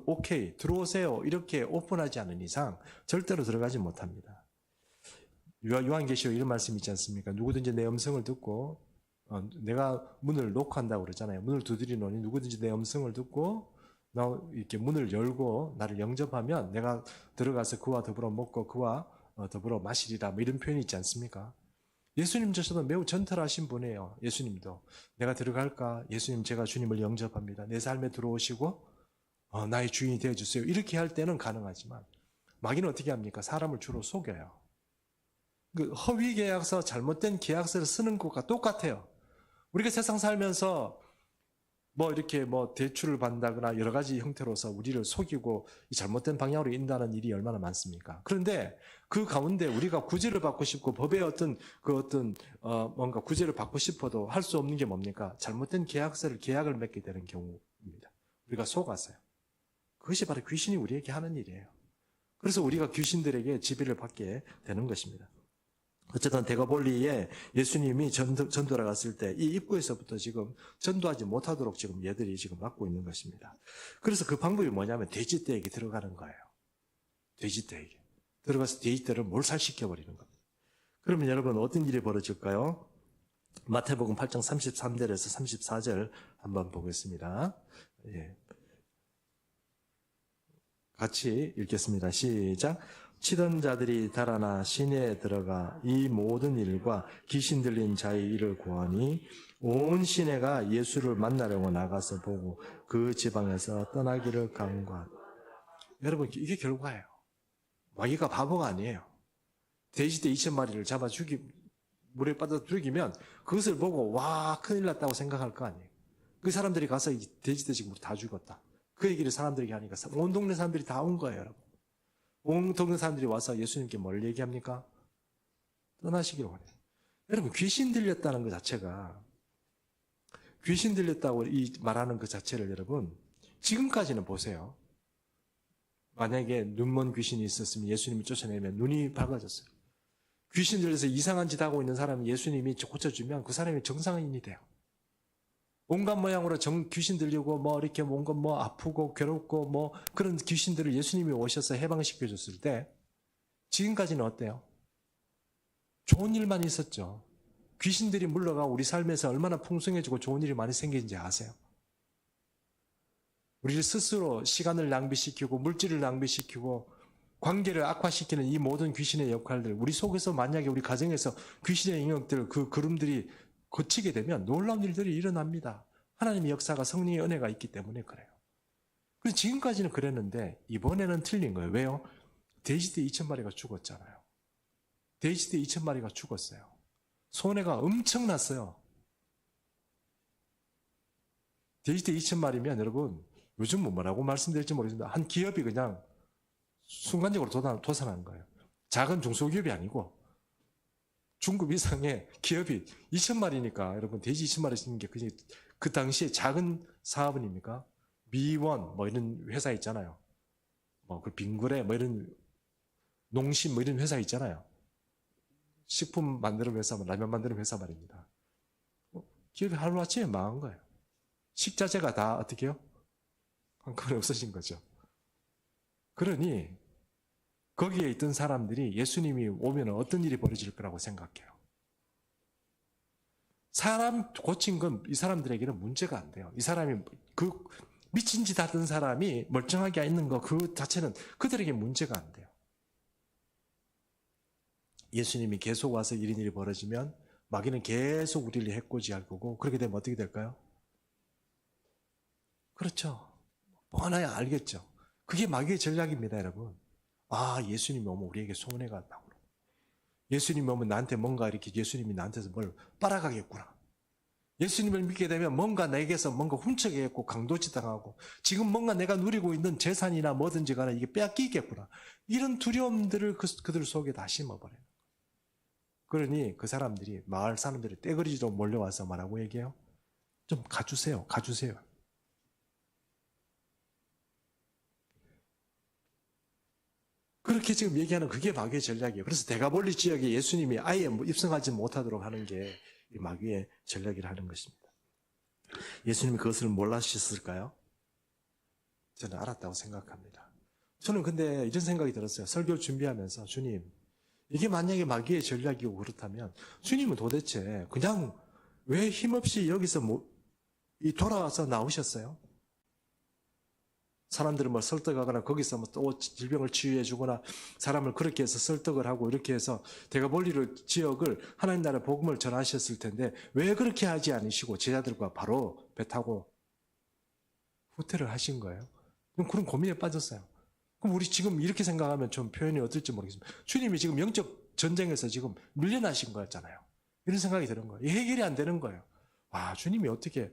오케이 들어오세요 이렇게 오픈하지 않은 이상 절대로 들어가지 못합니다. 요한계시록 이런 말씀 있지 않습니까? 누구든지 내 음성을 듣고 내가 문을 노크한다고 그러잖아요. 문을 두드리노니 누구든지 내 음성을 듣고 이렇게 문을 열고 나를 영접하면 내가 들어가서 그와 더불어 먹고 그와 더불어 마시리라 뭐 이런 표현이 있지 않습니까? 예수님조차도 매우 전털하신 분이에요. 예수님도 내가 들어갈까? 예수님 제가 주님을 영접합니다. 내 삶에 들어오시고 나의 주인이 되어주세요. 이렇게 할 때는 가능하지만 마귀는 어떻게 합니까? 사람을 주로 속여요. 그 허위 계약서, 잘못된 계약서를 쓰는 것과 똑같아요. 우리가 세상 살면서 이렇게 대출을 받는다거나 여러 가지 형태로서 우리를 속이고 잘못된 방향으로 인도하는 일이 얼마나 많습니까? 그런데 그 가운데 우리가 구제를 받고 싶고 법의 뭔가 구제를 받고 싶어도 할 수 없는 게 뭡니까? 잘못된 계약을 맺게 되는 경우입니다. 우리가 속아서요. 그것이 바로 귀신이 우리에게 하는 일이에요. 그래서 우리가 귀신들에게 지배를 받게 되는 것입니다. 어쨌든 데가볼리에 예수님이 전도를 갔을 때 이 입구에서부터 지금 전도하지 못하도록 지금 얘들이 지금 막고 있는 것입니다. 그래서 그 방법이 뭐냐면 돼지떼에게 들어가는 거예요. 돼지떼에게. 들어가서 돼지떼를 몰살시켜버리는 겁니다. 그러면 여러분 어떤 일이 벌어질까요? 마태복음 8장 33절에서 34절 한번 보겠습니다. 예. 같이 읽겠습니다. 시작. 치던 자들이 달아나 시내에 들어가 이 모든 일과 귀신 들린 자의 일을 고하니 온 시내가 예수를 만나려고 나가서 보고 그 지방에서 떠나기를 간구하다. 여러분 이게 결과예요. 마귀가 바보가 아니에요. 돼지떼 2,000마리를 잡아 물에 빠져 죽이면 그것을 보고 와 큰일 났다고 생각할 거 아니에요. 그 사람들이 가서 이 돼지떼 지금 다 죽었다. 그 얘기를 사람들에게 하니까 온 동네 사람들이 다 온 거예요. 여러분. 온 동네 사람들이 와서 예수님께 뭘 얘기합니까? 떠나시기를 원해요. 여러분 귀신 들렸다는 것 자체가 귀신 들렸다고 말하는 그 자체를 여러분 지금까지는 보세요. 만약에 눈먼 귀신이 있었으면 예수님이 쫓아내면 눈이 밝아졌어요. 귀신 들려서 이상한 짓 하고 있는 사람이 예수님이 고쳐주면 그 사람이 정상인이 돼요. 온갖 모양으로 귀신 들리고 이렇게 뭔가 아프고 괴롭고 그런 귀신들을 예수님이 오셔서 해방시켜 줬을 때 지금까지는 어때요? 좋은 일만 있었죠. 귀신들이 물러가 우리 삶에서 얼마나 풍성해지고 좋은 일이 많이 생기는지 아세요? 우리를 스스로 시간을 낭비시키고 물질을 낭비시키고 관계를 악화시키는 이 모든 귀신의 역할들, 우리 속에서 만약에 우리 가정에서 귀신의 영역들, 그 그rum들이 거치게 되면 놀라운 일들이 일어납니다. 하나님의 역사가 성령의 은혜가 있기 때문에 그래요. 그래서 지금까지는 그랬는데 이번에는 틀린 거예요. 왜요? 돼지떼 2,000마리가 죽었잖아요. 돼지떼 2,000마리가 죽었어요. 손해가 엄청났어요. 돼지떼 2,000마리면 여러분 요즘 뭐라고 말씀드릴지 모르겠습니다. 한 기업이 그냥 순간적으로 도산한 거예요. 작은 중소기업이 아니고 중급 이상의 기업이 2,000마리니까 여러분 돼지 2,000마리 쓰는 게 그 당시에 작은 사업은입니까? 미원 이런 회사 있잖아요. 그 빙그레 이런 농심 이런 회사 있잖아요. 식품 만드는 회사, 라면 만드는 회사 말입니다. 기업이 하루아침에 망한 거예요. 식자재가 다 어떻게 해요? 한꺼번에 없어진 거죠. 그러니 거기에 있던 사람들이 예수님이 오면 어떤 일이 벌어질 거라고 생각해요. 사람 고친 건 이 사람들에게는 문제가 안 돼요. 이 사람이 그 미친 짓 하던 사람이 멀쩡하게 있는 거 그 자체는 그들에게 문제가 안 돼요. 예수님이 계속 와서 이런 일이 벌어지면 마귀는 계속 우리를 해코지할 거고 그렇게 되면 어떻게 될까요? 그렇죠. 뻔하게 알겠죠. 그게 마귀의 전략입니다, 여러분. 예수님이 오면 우리에게 손해가 나고 예수님이 오면 나한테 뭔가 이렇게 예수님이 나한테서 뭘 빨아가겠구나. 예수님을 믿게 되면 뭔가 내게서 뭔가 훔쳐겠고 강도짓당하고 지금 뭔가 내가 누리고 있는 재산이나 뭐든지 간에 이게 빼앗기겠구나. 이런 두려움들을 그들 속에 다 심어버려요. 그러니 그 사람들이 마을 사람들이 떼거리로 몰려와서 뭐라고 얘기해요? 좀 가주세요. 가주세요. 그렇게 지금 얘기하는 그게 마귀의 전략이에요. 그래서 대가볼리 지역에 예수님이 아예 입성하지 못하도록 하는 게 마귀의 전략이라 하는 것입니다. 예수님이 그것을 몰라주셨을까요? 저는 알았다고 생각합니다. 저는 근데 이런 생각이 들었어요. 설교 준비하면서 주님, 이게 만약에 마귀의 전략이고 그렇다면 주님은 도대체 그냥 왜 힘없이 여기서 돌아와서 나오셨어요? 사람들을 뭐 설득하거나 거기서 뭐 또 질병을 치유해 주거나 사람을 그렇게 해서 설득을 하고 이렇게 해서 대가볼리 지역을 하나님 나라의 복음을 전하셨을 텐데 왜 그렇게 하지 않으시고 제자들과 바로 배 타고 후퇴를 하신 거예요? 그런 고민에 빠졌어요. 그럼 우리 지금 이렇게 생각하면 좀 표현이 어떨지 모르겠습니다. 주님이 지금 영적 전쟁에서 지금 밀려나신 거였잖아요. 이런 생각이 드는 거예요. 해결이 안 되는 거예요. 와, 주님이 어떻게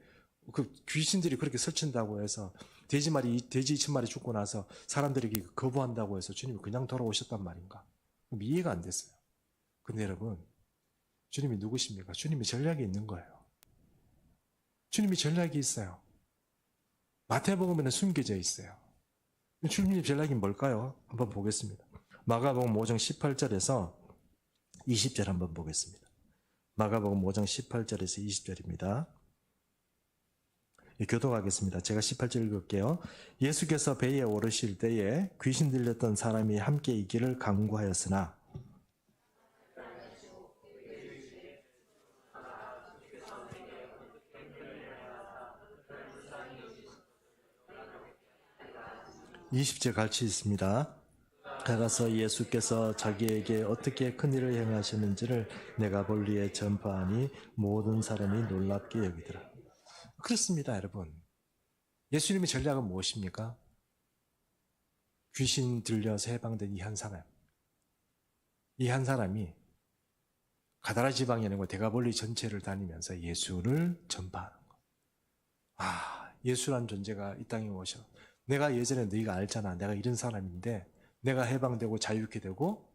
그 귀신들이 그렇게 설친다고 해서 돼지 2,000마리 죽고 나서 사람들에게 거부한다고 해서 주님이 그냥 돌아오셨단 말인가? 이해가 안 됐어요. 근데 여러분, 주님이 누구십니까? 주님이 전략이 있는 거예요. 주님이 전략이 있어요. 마태복음에는 숨겨져 있어요. 주님의 전략이 뭘까요? 한번 보겠습니다. 마가복음 5장 18절에서 20절 한번 보겠습니다. 마가복음 5장 18절에서 20절입니다. 교독하겠습니다. 제가 18절 읽을게요. 예수께서 배에 오르실 때에 귀신 들렸던 사람이 함께 있기를 간구하였으나 (20절) 같이 있습니다. 가서 예수께서 자기에게 어떻게 큰일을 행하시는지를 내가 볼리에 전파하니 모든 사람이 놀랍게 여기더라. 그렇습니다, 여러분. 예수님의 전략은 무엇입니까? 귀신 들려서 해방된 이 한 사람. 이 한 사람이 가다라 지방에 있는 대가볼리 전체를 다니면서 예수를 전파하는 거. 아, 예수란 존재가 이 땅에 오셔. 내가 예전에 너희가 알잖아. 내가 이런 사람인데 내가 해방되고 자유케 되고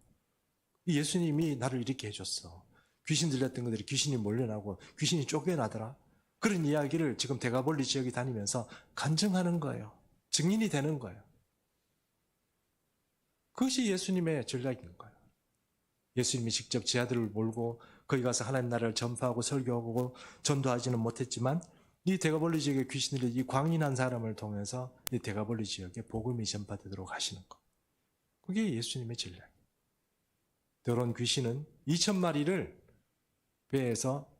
예수님이 나를 이렇게 해줬어. 귀신 들렸던 것들이 귀신이 몰려나고 귀신이 쫓겨나더라. 그런 이야기를 지금 대가볼리 지역에 다니면서 간증하는 거예요. 증인이 되는 거예요. 그것이 예수님의 전략인 거예요. 예수님이 직접 제 아들을 몰고 거기 가서 하나님 나라를 전파하고 설교하고 전도하지는 못했지만 이 대가볼리 지역의 귀신들이 이 광인한 사람을 통해서 이 대가볼리 지역에 복음이 전파되도록 하시는 것. 그게 예수님의 전략이에요. 더러운 귀신은 2,000마리를 배에서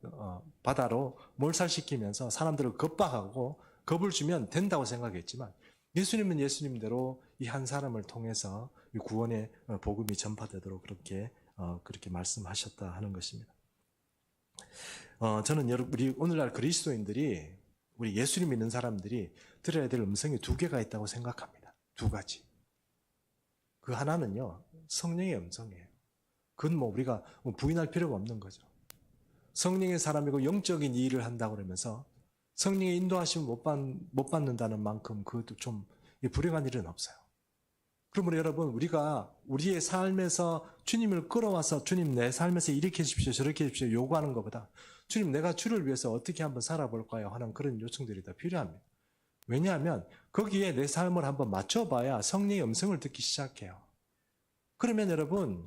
바다로 몰살시키면서 사람들을 겁박하고 겁을 주면 된다고 생각했지만 예수님은 예수님대로 이 한 사람을 통해서 이 구원의 복음이 전파되도록 그렇게 말씀하셨다 하는 것입니다. 저는 우리 오늘날 그리스도인들이 우리 예수님 믿는 사람들이 들어야 될 음성이 두 개가 있다고 생각합니다. 두 가지. 그 하나는요, 성령의 음성이에요. 그건 우리가 부인할 필요가 없는 거죠. 성령의 사람이고 영적인 일을 한다고 그러면서 성령의 인도하심을 못 받는다는 만큼 그것도 좀 불행한 일은 없어요. 그러므로 여러분, 우리가 우리의 삶에서 주님을 끌어와서 주님 내 삶에서 이렇게 해주십시오 저렇게 해주십시오 요구하는 것보다 주님 내가 주를 위해서 어떻게 한번 살아볼까요 하는 그런 요청들이 더 필요합니다. 왜냐하면 거기에 내 삶을 한번 맞춰봐야 성령의 음성을 듣기 시작해요. 그러면 여러분,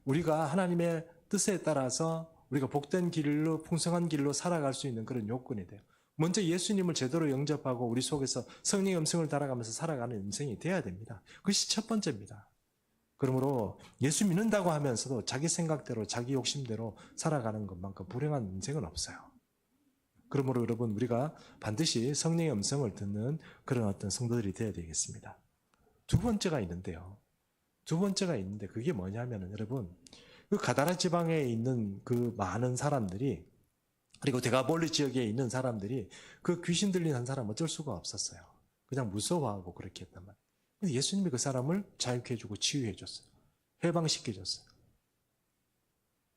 우리가 하나님의 뜻에 따라서 우리가 복된 길로 풍성한 길로 살아갈 수 있는 그런 요건이 돼요. 먼저 예수님을 제대로 영접하고 우리 속에서 성령의 음성을 따라가면서 살아가는 인생이 돼야 됩니다. 그것이 첫 번째입니다. 그러므로 예수 믿는다고 하면서도 자기 생각대로 자기 욕심대로 살아가는 것만큼 불행한 인생은 없어요. 그러므로 여러분, 우리가 반드시 성령의 음성을 듣는 그런 어떤 성도들이 되어야 되겠습니다. 두 번째가 있는데요. 그게 뭐냐면은 여러분, 그 가다라 지방에 있는 그 많은 사람들이 그리고 대가볼리 지역에 있는 사람들이 그 귀신 들린 한 사람 어쩔 수가 없었어요. 그냥 무서워하고 그렇게 했단 말이에요. 근데 예수님이 그 사람을 자유케 해주고 치유해줬어요. 해방시켜줬어요.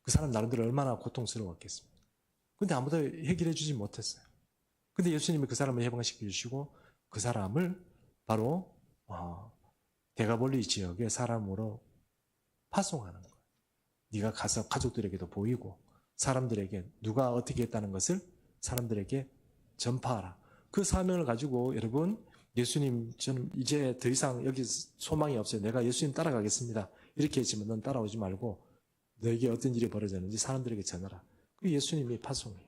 그 사람 나름대로 얼마나 고통스러웠겠습니까? 근데 아무도 해결해 주지 못했어요. 근데 예수님이 그 사람을 해방시켜 주시고 그 사람을 바로 데가볼리 지역의 사람으로 파송하는 거예요. 네가 가서 가족들에게도 보이고 사람들에게 누가 어떻게 했다는 것을 사람들에게 전파하라. 그 사명을 가지고 여러분, 예수님 저는 이제 더 이상 여기 소망이 없어요. 내가 예수님 따라가겠습니다. 이렇게 했지만 넌 따라오지 말고 너에게 어떤 일이 벌어졌는지 사람들에게 전하라. 그 예수님이 파송이에요.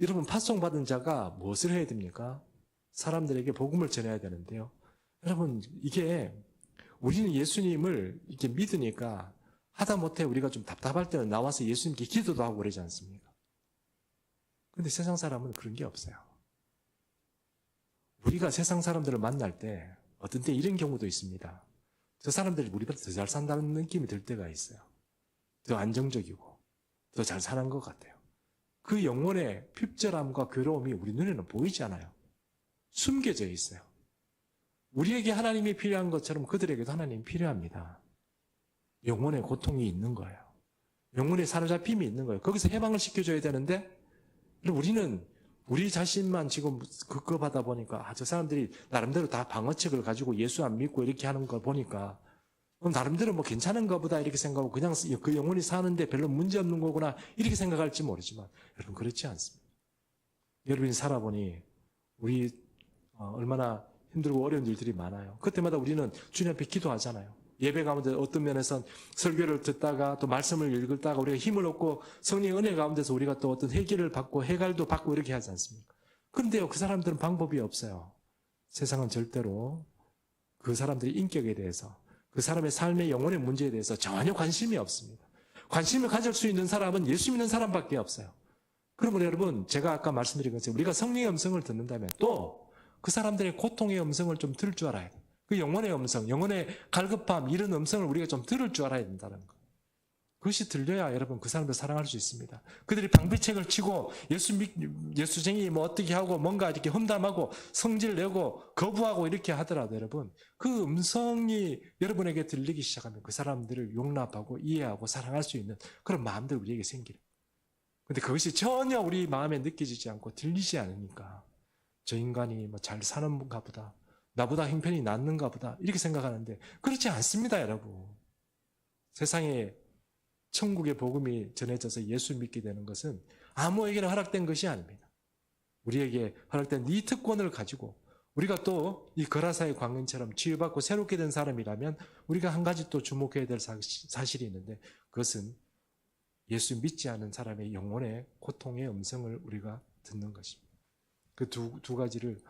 여러분, 파송받은 자가 무엇을 해야 됩니까? 사람들에게 복음을 전해야 되는데요. 여러분, 이게 우리는 예수님을 이렇게 믿으니까 하다못해 우리가 좀 답답할 때는 나와서 예수님께 기도도 하고 그러지 않습니까? 근데 세상 사람은 그런 게 없어요. 우리가 세상 사람들을 만날 때 어떤 때 이런 경우도 있습니다. 저 사람들이 우리보다 더 잘 산다는 느낌이 들 때가 있어요. 더 안정적이고 더 잘 사는 것 같아요. 그 영혼의 핍절함과 괴로움이 우리 눈에는 보이지 않아요. 숨겨져 있어요. 우리에게 하나님이 필요한 것처럼 그들에게도 하나님이 필요합니다. 영혼의 고통이 있는 거예요. 영혼의 사로잡힘이 있는 거예요. 거기서 해방을 시켜줘야 되는데 우리는 우리 자신만 지금 급급하다 보니까 저 사람들이 나름대로 다 방어책을 가지고 예수 안 믿고 이렇게 하는 걸 보니까 나름대로 뭐 괜찮은가 보다 이렇게 생각하고 그냥 그 영혼이 사는데 별로 문제 없는 거구나 이렇게 생각할지 모르지만 여러분 그렇지 않습니다. 여러분이 살아보니 우리 얼마나 힘들고 어려운 일들이 많아요. 그때마다 우리는 주님 앞에 기도하잖아요. 예배 가운데 어떤 면에선 설교를 듣다가 또 말씀을 읽다가 우리가 힘을 얻고 성령의 은혜 가운데서 우리가 또 어떤 해결을 받고 해갈도 받고 이렇게 하지 않습니까? 그런데요, 그 사람들은 방법이 없어요. 세상은 절대로 그 사람들의 인격에 대해서 그 사람의 삶의 영혼의 문제에 대해서 전혀 관심이 없습니다. 관심을 가질 수 있는 사람은 예수 믿는 사람밖에 없어요. 그러면 여러분, 제가 아까 말씀드린 것처럼 우리가 성령의 음성을 듣는다면 또 그 사람들의 고통의 음성을 좀 들을 줄 알아야 돼요. 그 영혼의 음성, 영혼의 갈급함, 이런 음성을 우리가 좀 들을 줄 알아야 된다는 거. 그것이 들려야 여러분 그 사람들 사랑할 수 있습니다. 그들이 방비책을 치고 예수쟁이 뭐 어떻게 하고 뭔가 이렇게 험담하고 성질 내고 거부하고 이렇게 하더라도 여러분 그 음성이 여러분에게 들리기 시작하면 그 사람들을 용납하고 이해하고 사랑할 수 있는 그런 마음들 우리에게 생기는. 근데 그것이 전혀 우리 마음에 느껴지지 않고 들리지 않으니까 저 인간이 뭐 잘 사는가 보다. 나보다 형편이 낫는가 보다 이렇게 생각하는데 그렇지 않습니다, 여러분. 세상에 천국의 복음이 전해져서 예수 믿게 되는 것은 아무에게나 허락된 것이 아닙니다. 우리에게 허락된 이 특권을 가지고 우리가 또 이 거라사의 광년처럼 치유받고 새롭게 된 사람이라면 우리가 한 가지 또 주목해야 될 사실이 있는데 그것은 예수 믿지 않은 사람의 영혼의 고통의 음성을 우리가 듣는 것입니다. 그 두 가지를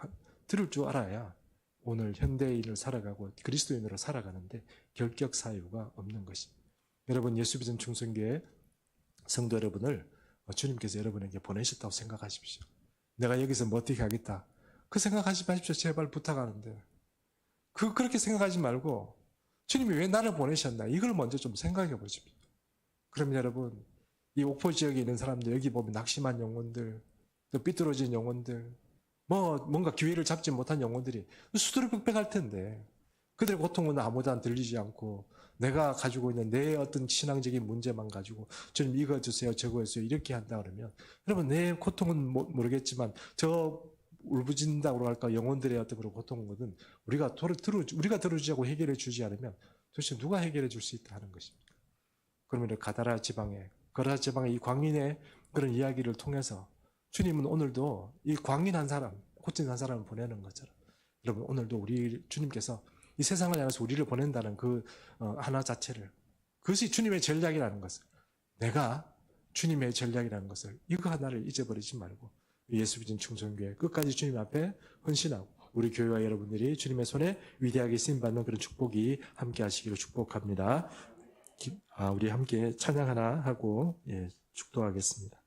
들을 줄 알아야 오늘 현대인을 살아가고 그리스도인으로 살아가는데 결격 사유가 없는 것입니다. 여러분 예수 믿은 충성교회 성도 여러분을 주님께서 여러분에게 보내셨다고 생각하십시오. 내가 여기서 뭐 어떻게 하겠다. 그 생각하지 마십시오. 제발 부탁하는데. 그렇게 생각하지 말고 주님이 왜 나를 보내셨나 이걸 먼저 좀 생각해 보십시오. 그러면 여러분 이 옥포 지역에 있는 사람들 여기 보면 낙심한 영혼들 또 삐뚤어진 영혼들 뭔가 기회를 잡지 못한 영혼들이 수두룩백백할 텐데 그들의 고통은 아무도 들리지 않고 내가 가지고 있는 내 어떤 신앙적인 문제만 가지고 주님 이거 주세요 저거 해주세요 이렇게 한다 그러면 여러분 내 고통은 모르겠지만 저 울부짖는다고 할까 영혼들의 어떤 그런 고통은 우리가 들어주지 않고 해결해 주지 않으면 도대체 누가 해결해 줄 수 있다 하는 것입니까? 그러면 거라사 지방의 이 광인의 그런 이야기를 통해서 주님은 오늘도 이 광인한 사람, 고친 한 사람을 보내는 것처럼 여러분 오늘도 우리 주님께서 이 세상을 향해서 우리를 보낸다는 그 하나 자체를 그것이 주님의 전략이라는 것을 내가 주님의 전략이라는 것을 이거 하나를 잊어버리지 말고 예수 믿은 충성교회 끝까지 주님 앞에 헌신하고 우리 교회와 여러분들이 주님의 손에 위대하게 쓰임받는 그런 축복이 함께 하시기를 축복합니다. 우리 함께 찬양 하나 하고 축도하겠습니다.